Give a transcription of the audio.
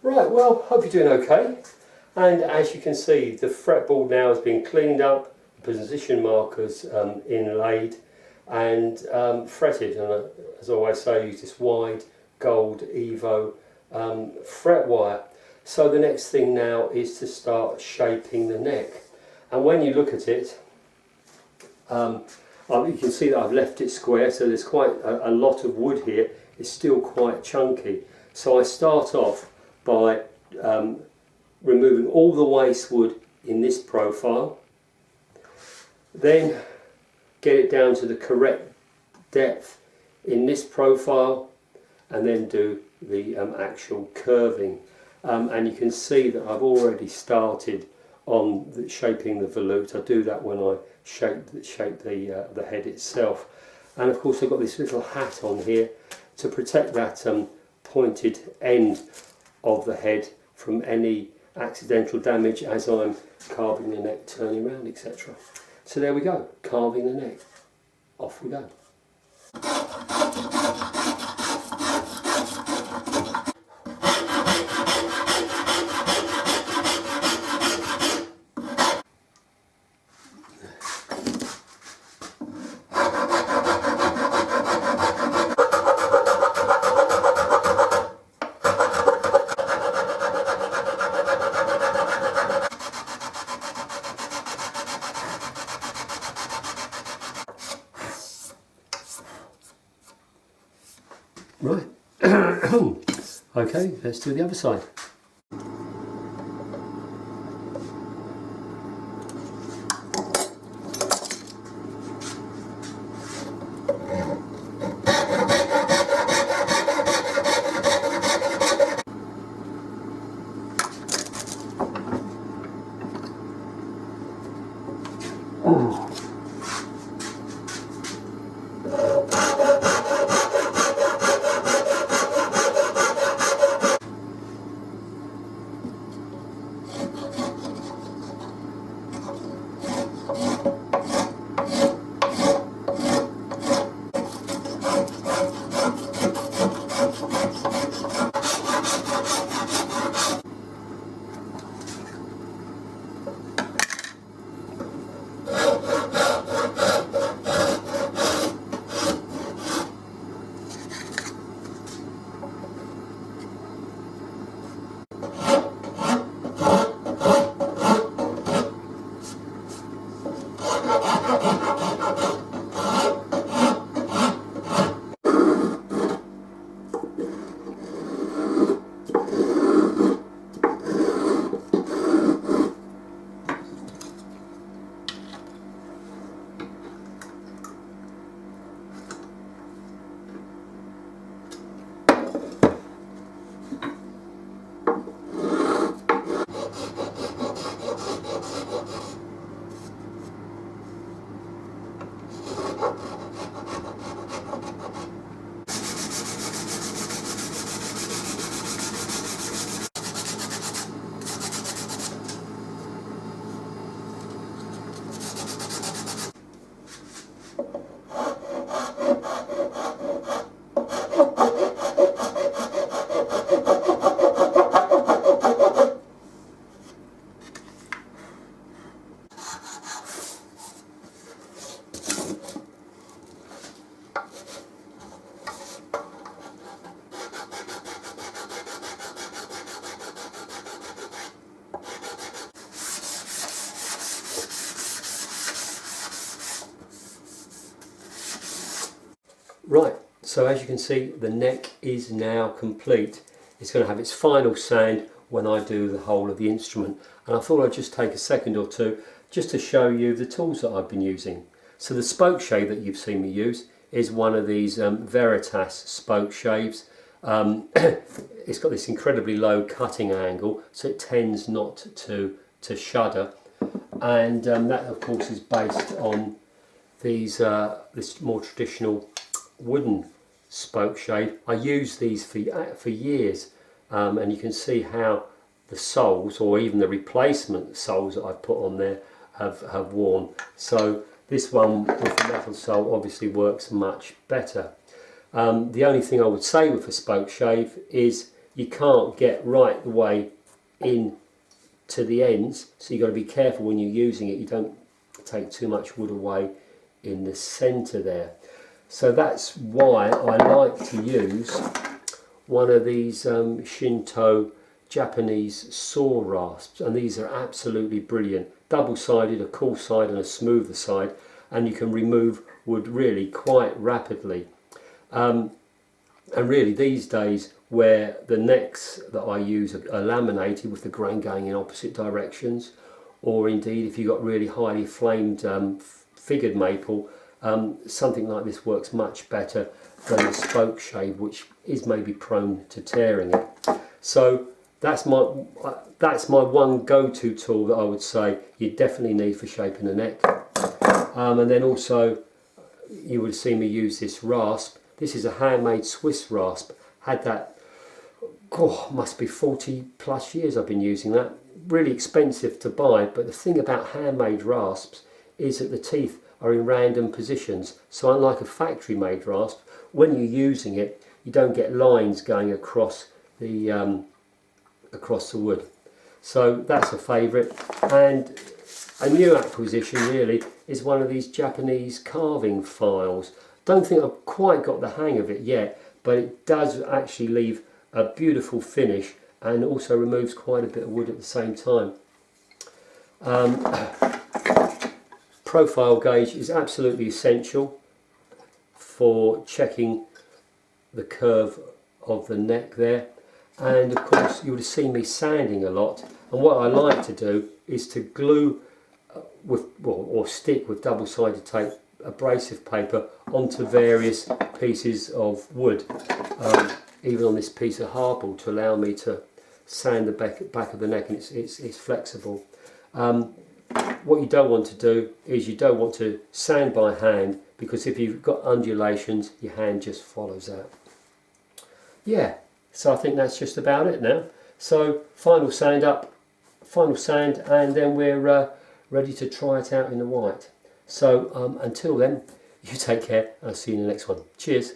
Right, well, hope you're doing okay. And as you can see, the fretboard now has been cleaned up, the position markers inlaid and fretted. And as I always say, I use this wide gold Evo fret wire. So the next thing now is to start shaping the neck. And when you look at it, you can see that I've left it square, so there's quite a lot of wood here. It's still quite chunky. So I start off by removing all the waste wood in this profile, then get it down to the correct depth in this profile, and then do the actual curving. And you can see that I've already started on shaping the volute. I do that when I shape the head itself. And of course I've got this little hat on here to protect that pointed end of the head from any accidental damage as I'm carving the neck, turning around, etc. So there we go, carving the neck. Off we go. Right, okay, let's do the other side. Right, so as you can see, the neck is now complete. It's going to have its final sand when I do the whole of the instrument. And I thought I'd just take a second or two just to show you the tools that I've been using. So the spoke shave that you've seen me use is one of these Veritas spoke shaves. It's got this incredibly low cutting angle, so it tends not to shudder. And that of course is based on these this more traditional wooden spoke shave. I used these for years, and you can see how the soles, or even the replacement soles that I've put on there, have worn. So this one with the metal sole obviously works much better. The only thing I would say with a spoke shave is you can't get right the way in to the ends, so you've got to be careful when you're using it, you don't take too much wood away in the centre there. So that's why I like to use one of these Shinto Japanese saw rasps, and these are absolutely brilliant. Double-sided, a coarse side and a smoother side, and you can remove wood really quite rapidly. And really these days, where the necks that I use are laminated with the grain going in opposite directions, or indeed if you've got really highly flamed figured maple, something like this works much better than the spoke shave, which is maybe prone to tearing it. So that's my one go-to tool that I would say you definitely need for shaping the neck. And then also you would see me use this rasp. This is a handmade Swiss rasp. Had that, must be 40 plus years I've been using that. Really expensive to buy, but the thing about handmade rasps is that the teeth are in random positions. So unlike a factory made rasp, when you're using it, you don't get lines going across the wood. So that's a favourite. And a new acquisition really is one of these Japanese carving files. Don't think I've quite got the hang of it yet, but it does actually leave a beautiful finish and also removes quite a bit of wood at the same time. Profile gauge is absolutely essential for checking the curve of the neck there, and of course you would have seen me sanding a lot, and what I like to do is to glue or stick with double-sided tape abrasive paper onto various pieces of wood, even on this piece of hardboard, to allow me to sand the back of the neck, and it's flexible. What you don't want to do is you don't want to sand by hand, because if you've got undulations, your hand just follows out. Yeah, so I think that's just about it now. So final sand, and then we're ready to try it out in the white. So until then, you take care, and I'll see you in the next one. Cheers.